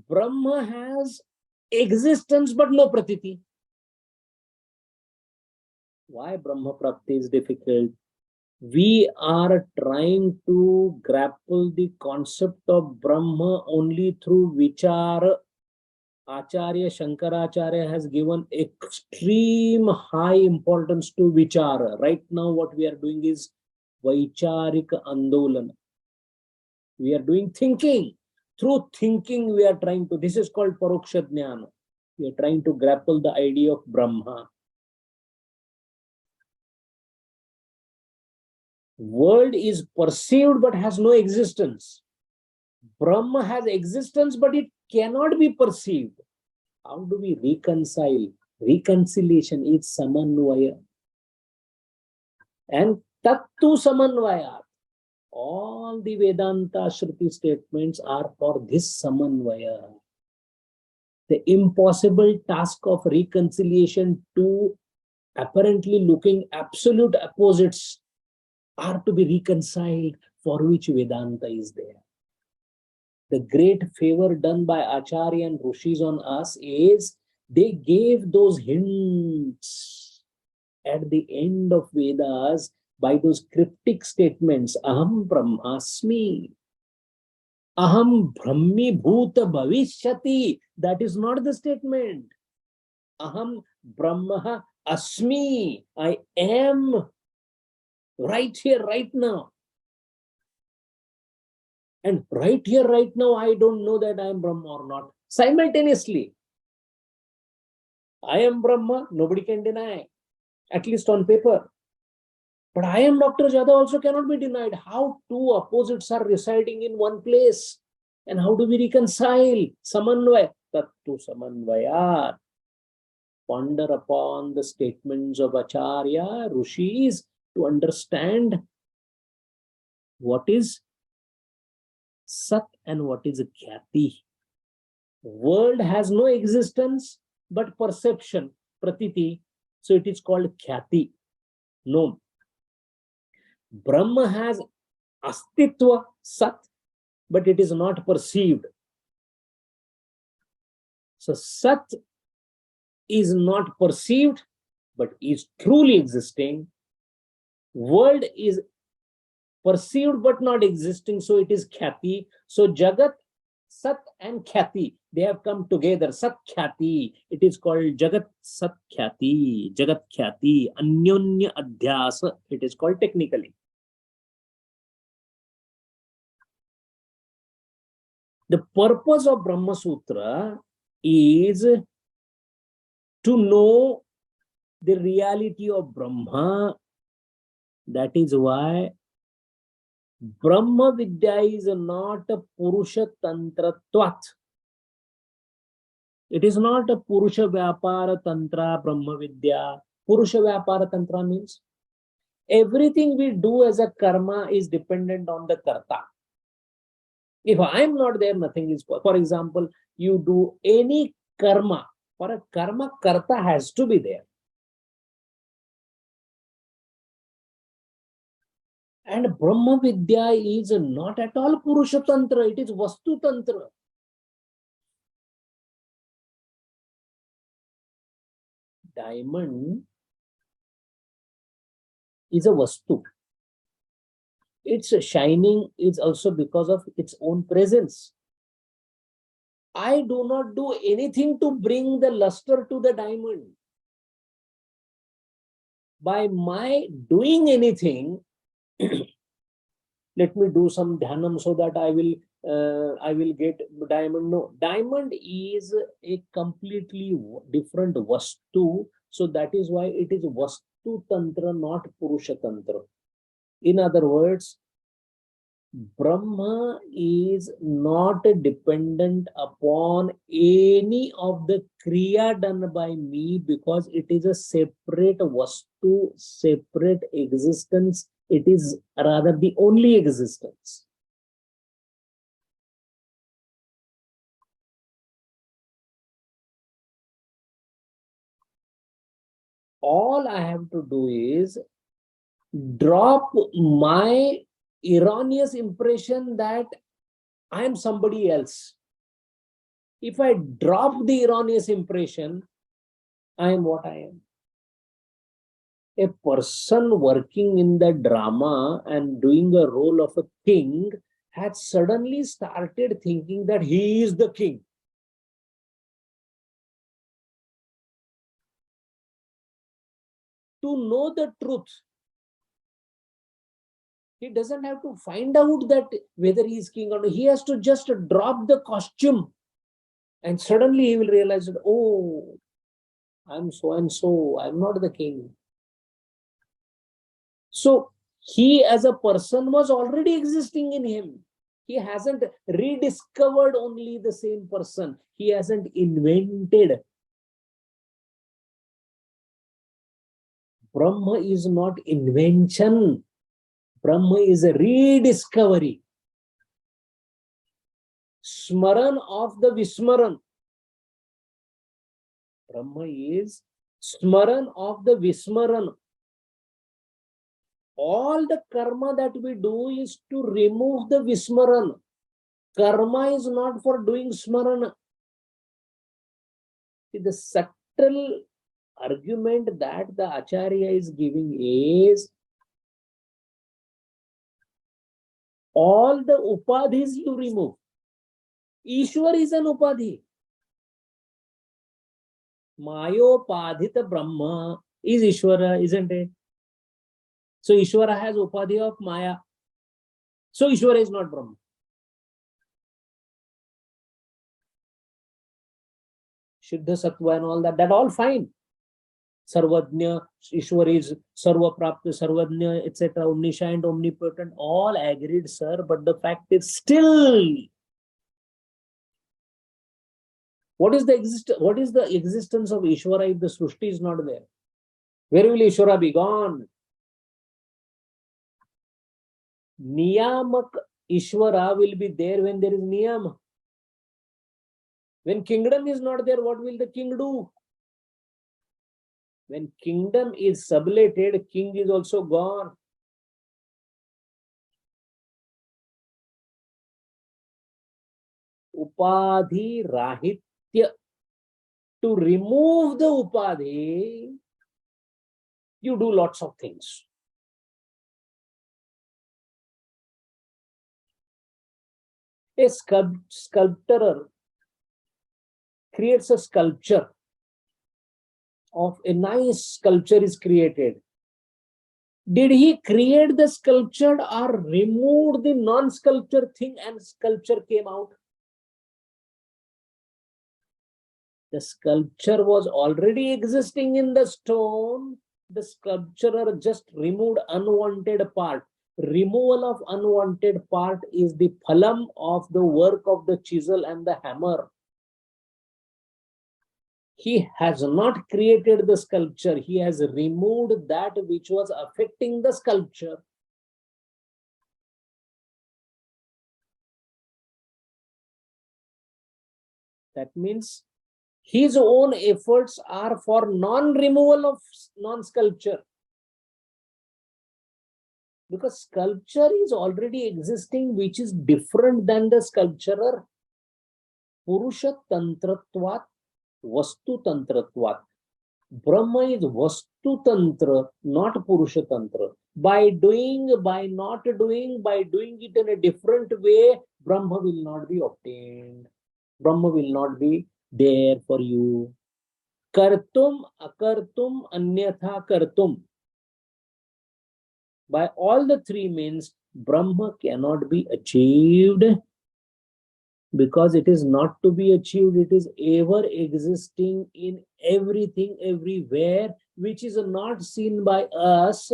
Brahma has existence but no pratiti. Why Brahma Prapti is difficult? We are trying to grapple the concept of Brahma only through vichara. Acharya Shankaracharya has given extreme high importance to vichara. Right now what we are doing is Vaicharika Andolana. We are doing thinking. Through thinking we are trying to, this is called Paroksha Jnana. We are trying to grapple the idea of Brahma. World is perceived but has no existence. Brahma has existence, but it cannot be perceived. How do we reconcile? Reconciliation is samanvaya. And tattu samanvaya. All the Vedanta Shruti statements are for this samanvaya. The impossible task of reconciliation, two apparently looking absolute opposites, are to be reconciled, for which Vedanta is there. The great favor done by Acharya and Rishis on us is they gave those hints at the end of Vedas by those cryptic statements. Aham Brahmasmi. Aham Brahmi Bhuta Bhavishyati. That is not the statement. Aham Brahma Asmi. I am right here, right now. And right here, right now, I don't know that I am Brahma or not. Simultaneously, I am Brahma, nobody can deny, at least on paper. But I am Dr. Jadhav also cannot be denied. How two opposites are residing in one place? And how do we reconcile? Samanvaya. Tattu samanvaya. Ponder upon the statements of Acharya, Rishis, to understand what is Sat and what is Khyati. World has no existence but perception, pratiti. So it is called Khyati, known. Brahma has astitva, Sat, but it is not perceived. So Sat is not perceived but is truly existing. World is perceived but not existing, so it is Khyati. So Jagat, Sat and Khyati, they have come together. Sat Khyati. It is called Jagat Sat Khyati. Jagat Khyati. Anyonya Adhyasa. It is called technically. The purpose of Brahma Sutra is to know the reality of Brahma. That is why Brahma Vidya is not a Purusha Tantratvat. It is not a Purusha Vyapara Tantra Brahma Vidya. Purusha Vyapara Tantra means everything we do as a karma is dependent on the karta. If I am not there, nothing is. For example, you do any karma. For a karma, karta has to be there. And Brahma Vidya is not at all Purusha Tantra, it is Vastu Tantra. Diamond is a Vastu. Its shining is also because of its own presence. I do not do anything to bring the luster to the diamond. By my doing anything, let me do some dhyanam so that I will get diamond. No, diamond is a completely different vastu. So that is why it is Vastu Tantra, not Purusha Tantra. In other words, Brahma is not dependent upon any of the Kriya done by me, because it is a separate Vastu, separate existence. It is rather the only existence. All I have to do is drop my erroneous impression that I am somebody else. If I drop the erroneous impression, I am what I am. A person working in the drama and doing a role of a king had suddenly started thinking that he is the king. To know the truth, he doesn't have to find out that whether he is king or not. He has to just drop the costume, and suddenly he will realize that, oh, I'm so and so, I'm not the king. So he as a person was already existing in him. He hasn't rediscovered only the same person. He hasn't invented. Brahma is not invention. Brahma is a rediscovery. Smaran of the Vismaran. Brahma is Smaran of the Vismaran. All the karma that we do is to remove the Vismaran. Karma is not for doing Smarana. The subtle argument that the Acharya is giving is all the upadhis you remove. Ishwar is an upadhi. Mayopadhita Brahma is Ishwara, isn't it? So Ishwara has upadhi of Maya. So Ishwara is not Brahma. Shuddha Sattva and all that, that all fine. Sarvajna, Ishwar is Sarva Prapta, Sarvajna, etc., omniscient, omnipotent, all agreed, sir. But the fact is still, what is the existence of Ishwara if the Srushti is not there? Where will Ishwara be? Gone. Niyamak Ishwara will be there when there is Niyam. When kingdom is not there, what will the king do? When kingdom is sublated, king is also gone. Upadhi Rahitya. To remove the Upadhi, you do lots of things. A sculptor creates a sculpture. Of a nice sculpture is created. Did he create the sculpture or remove the non-sculpture thing and sculpture came out? The sculpture was already existing in the stone. The sculpturer just removed unwanted part. Removal of unwanted part is the phalam of the work of the chisel and the hammer. He has not created the sculpture. He has removed that which was affecting the sculpture. That means his own efforts are for non-removal of non-sculpture. Because sculpture is already existing, which is different than the sculpturer. Purusha Tantratvat, Vastu Tantratvat. Brahma is Vastu Tantra, not Purusha Tantra. By doing, by not doing, by doing it in a different way, Brahma will not be obtained. Brahma will not be there for you. Kartum, akartum, anyatha kartum. By all the three means, Brahma cannot be achieved because it is not to be achieved. It is ever existing in everything, everywhere, which is not seen by us.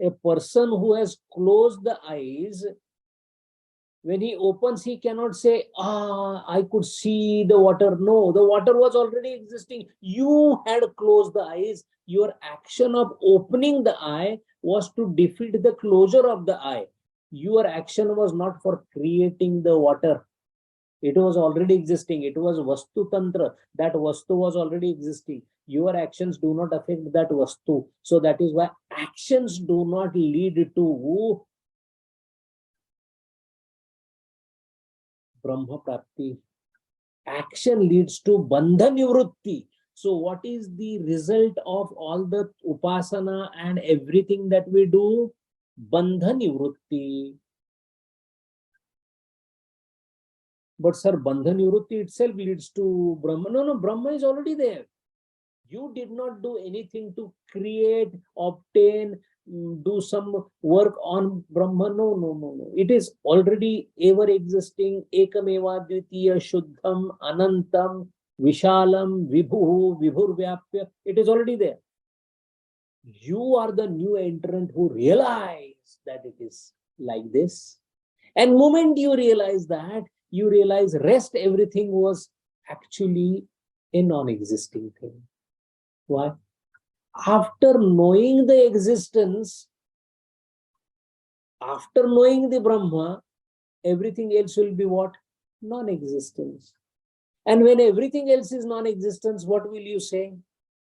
A person who has closed the eyes, when he opens, he cannot say, I could see the water. No, the water was already existing. You had closed the eyes. Your action of opening the eye was to defeat the closure of the eye. Your action was not for creating the water. It was already existing. It was Vastu Tantra. That Vastu was already existing. Your actions do not affect that Vastu. So that is why actions do not lead to Brahma Prapti. Action leads to Bandha Nivrutti. So what is the result of all the Upasana and everything that we do? Bandha Nivrutti. But sir, Bandha Nivrutti itself leads to Brahma. No, Brahma is already there. You did not do anything to create, obtain, do some work on Brahma. No. It is already ever existing. Ekameva Dvitiya Shuddham Anantam Vishalam Vibhu Vibhur Vyapya. It is already there. You are the new entrant who realize that it is like this. And moment you realize that, you realize rest everything was actually a non-existing thing. Why? After knowing the existence, after knowing the Brahma, everything else will be what? Non-existence. And when everything else is non-existence, what will you say?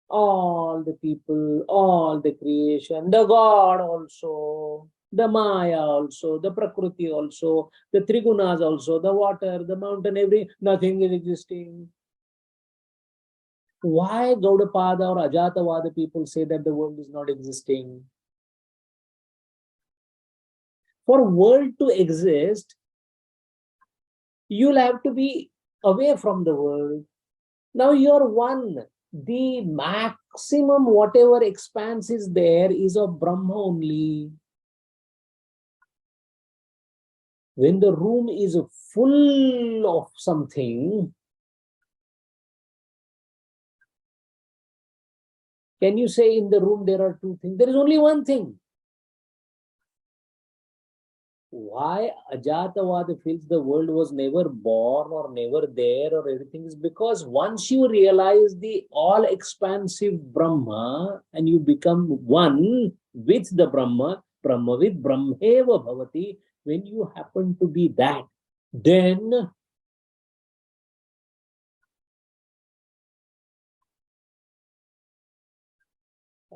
All the people, all the creation, the God also, the Maya also, the Prakriti also, the Trigunas also, the water, the mountain, nothing is existing. Why Gaudapada or Ajatavada people say that the world is not existing? For world to exist, you'll have to be away from the world. Now you're one. The maximum whatever expanse is there is of Brahma only. When the room is full of something, can you say in the room there are two things? There is only one thing. Why Ajatavada feels the world was never born or never there or everything is because once you realize the all-expansive Brahma and you become one with the Brahma, Brahma with Brahmeva Bhavati, when you happen to be that, then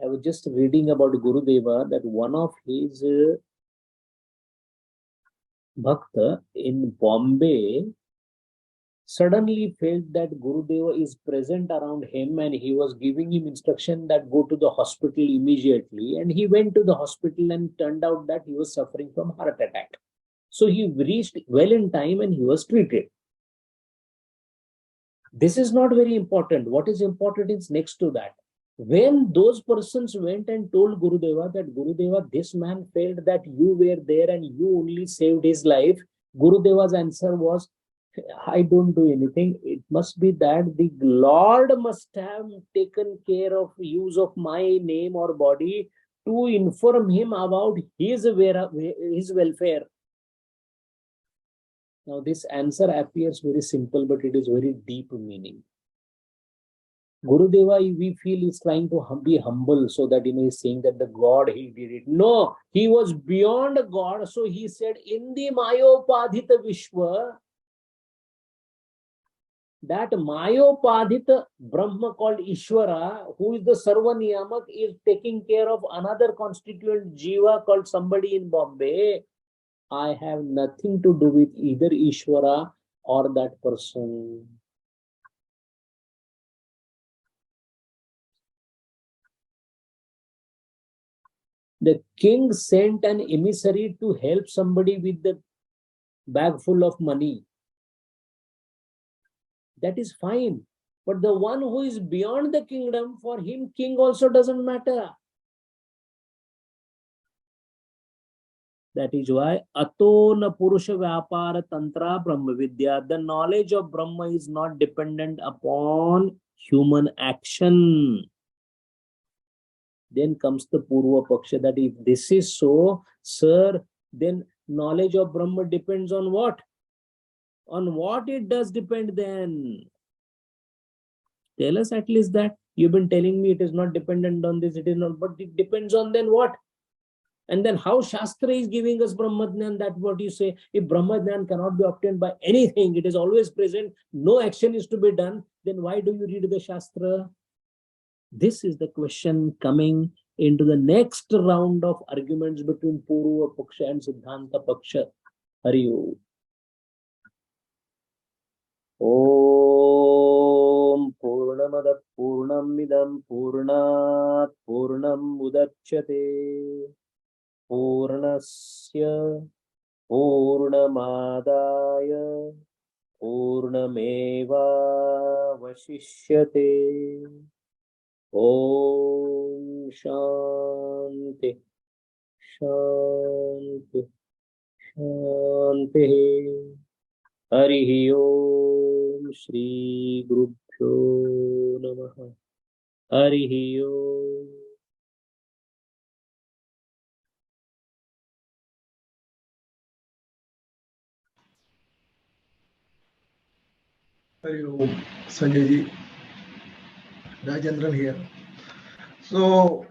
I was just reading about Gurudeva that one of his Bhakta in Bombay suddenly felt that Gurudeva is present around him and he was giving him instruction that go to the hospital immediately. And he went to the hospital and turned out that he was suffering from heart attack. So he reached well in time and he was treated. This is not very important. What is important is next to that. When those persons went and told Gurudeva that Gurudeva, this man felt that you were there and you only saved his life, Gurudeva's answer was, I don't do anything. It must be that the Lord must have taken care of use of my name or body to inform him about his welfare. Now, this answer appears very simple, but it is very deep meaning. Gurudeva, we feel is trying to be humble so that he's saying that the God he did it. No, he was beyond God. So he said, in the Mayopadhita Vishwa, that Mayopadhita Brahma called Ishwara, who is the Sarva Niyamak, is taking care of another constituent Jiva called somebody in Bombay. I have nothing to do with either Ishwara or that person. The king sent an emissary to help somebody with the bag full of money. That is fine. But the one who is beyond the kingdom, for him, king also doesn't matter. That is why Atona Purusha Vyapara Tantra Brahma Vidya, the knowledge of Brahma is not dependent upon human action. Then comes the Purva Paksha that if this is so, sir, then knowledge of Brahma depends on what? On what it does depend then? Tell us at least that. You've been telling me it is not dependent on this, it is not, but it depends on then what? And then how Shastra is giving us Brahmadhyan, that what you say, if Brahmadhyan cannot be obtained by anything, it is always present, no action is to be done, then why do you read the Shastra? This is the question coming into the next round of arguments between Purva Paksha and Siddhanta Paksha. Hari Om. Om Purnamada Purnamidam Purnat Purnam Udachyate Purnasya Purnamadaya Purnameva Vashishyate. Om Shanti Shanti Shanti. Hari Om Shri Gurubhyo Namaha. Hari Om. Hari Om, Sanjay ji, Rajendran here. So,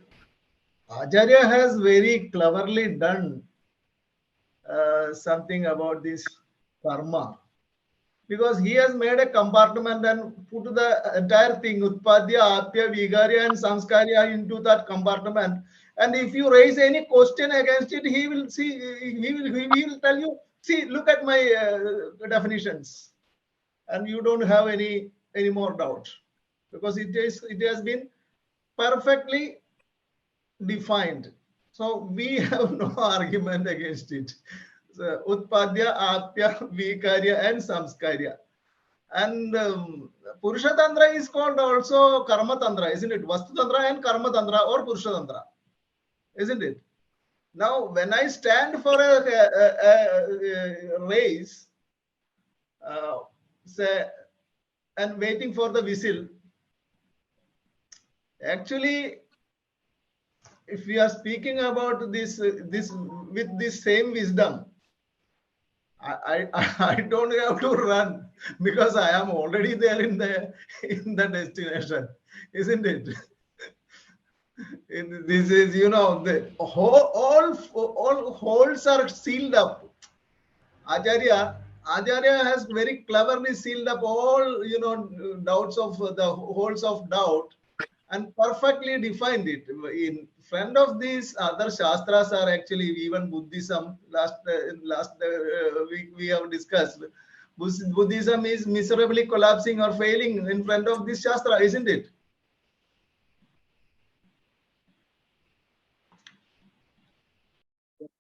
Acharya has very cleverly done something about this karma, because he has made a compartment and put the entire thing, Utpadya, Apya, Vigarya, and Samskarya into that compartment. And if you raise any question against it, he will see, he will tell you, see, look at my definitions, and you don't have any more doubt, because it has been perfectly defined. So we have no argument against it. So, Utpadya, Apya, Vikarya, and Samskarya. And Purusha Tantra is called also Karma Tantra, isn't it? Vastu Tantra and Karma Tantra, or Purusha Tantra, isn't it? Now, when I stand for a race, say, and waiting for the whistle, actually, if we are speaking about this with this same wisdom, I don't have to run, because I am already there in the destination, isn't it? This is, the all holes are sealed up. Acharya has very cleverly sealed up all doubts of the holes of doubt, and perfectly defined it. In front of these other shastras are actually even Buddhism. Last week we have discussed. Buddhism is miserably collapsing or failing in front of this shastra, isn't it?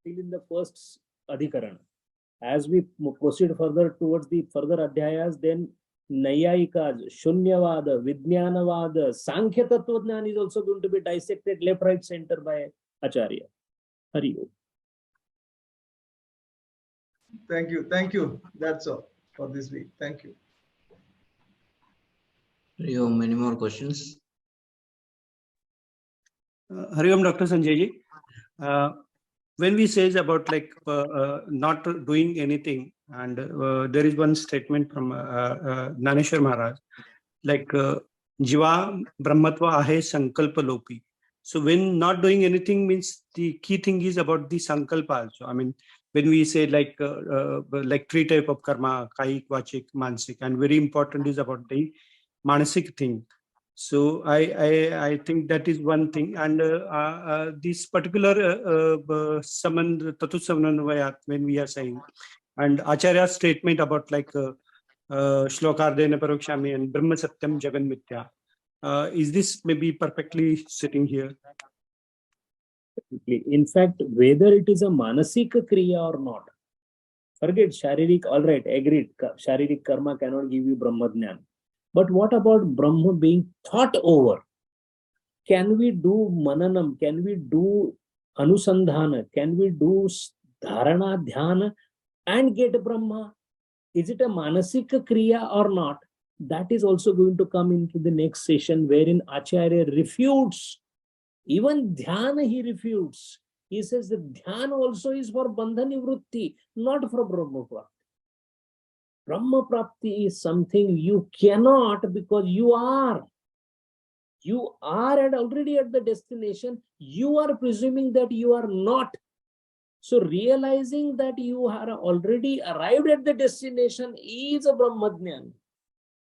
Still in the first adhikaran. As we proceed further towards the further adhyayas, then Nayayikas, Shunyavada, Vijnanavada, Sankhya Tattvajnana is also going to be dissected left, right, center by Acharya. Hari Om. Thank you. Thank you. That's all for this week. Thank you. Hari Om, many more questions? Hari Om, Dr. Sanjay ji. When we say about not doing anything, and there is one statement from Naneshwar Maharaj, like Jiva Brahmatva Ahe Sankalpa Lopi. So when not doing anything means the key thing is about the Sankalpa also. I mean, when we say like three type of karma, Kayik, Vachik, Mansik, and very important is about the Manasik thing. So I think that is one thing, and this particular Tatu when we are saying, and Acharya's statement about like Shlokardena Parokshami and Brahma Satyam Jagan Mithya, is this maybe perfectly sitting here? In fact, whether it is a manasik kriya or not, forget Sharirik, all right, agreed. Sharirik karma cannot give you Brahmadnyan. But what about Brahma being thought over? Can we do mananam? Can we do anusandhana? Can we do dharana, dhyana and get Brahma? Is it a manasik kriya or not? That is also going to come into the next session, wherein Acharya refutes. Even dhyana he refutes. He says that dhyana also is for bandha nivrutti, not for Brahma prapti. Brahma prapti is something you cannot, because you are already at the destination. You are presuming that you are not. So realizing that you are already arrived at the destination is a Brahmadnyan,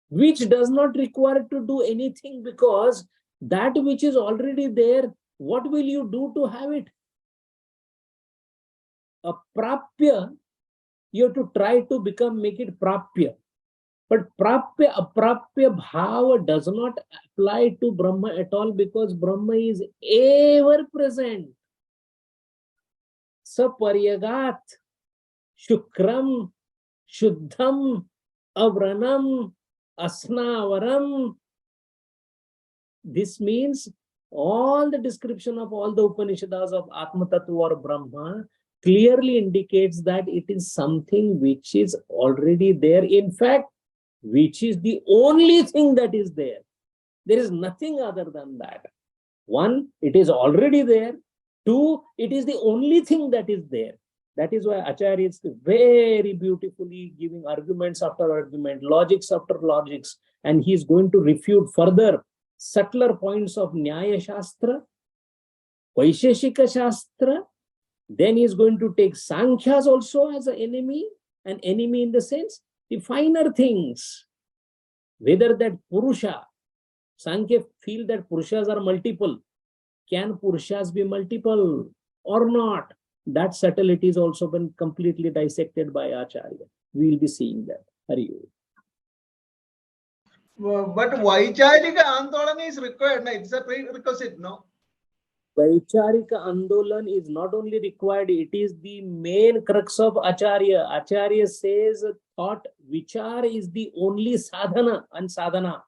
which does not require to do anything, because that which is already there, what will you do to have it? A prapya, you have to try to make it prapya. But aprapya bhava does not apply to Brahma at all, because Brahma is ever present. Saparyagat, shukram, shuddham, avranam, asnavaram. This means all the description of all the Upanishads of Atma Tattva or Brahma clearly indicates that it is something which is already there. In fact, which is the only thing that is there. There is nothing other than that. One, it is already there. Two, it is the only thing that is there. That is why Acharya is very beautifully giving arguments after argument, logics after logics, and he is going to refute further subtler points of Nyaya Shastra, Vaisheshika Shastra. Then he is going to take Sankhyas also as an enemy in the sense, the finer things. Whether that Purusha, Sankhya feel that Purushas are multiple. Can Purushas be multiple or not? That subtlety is also been completely dissected by Acharya. We will be seeing that. Hari Om. But Vaicharika Andolan is required. No? It's a prerequisite, no? Vaicharika Andolan is not only required, it is the main crux of Acharya. Acharya says thought, vichar is the only sadhana and sadhana.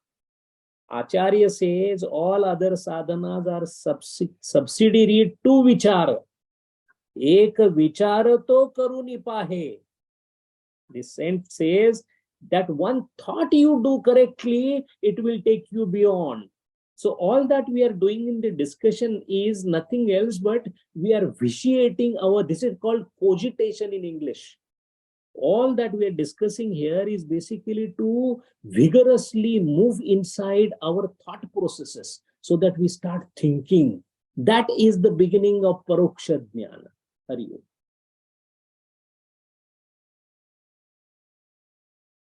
Acharya says all other sadhanas are subsidiary to vichar. Ek vichar to karuni pahe. The saint says that one thought you do correctly, it will take you beyond. So all that we are doing in the discussion is nothing else but we are vitiating our, this is called cogitation in English. All that we are discussing here is basically to vigorously move inside our thought processes so that we start thinking. That is the beginning of Paroksha Jnana. Hari Om.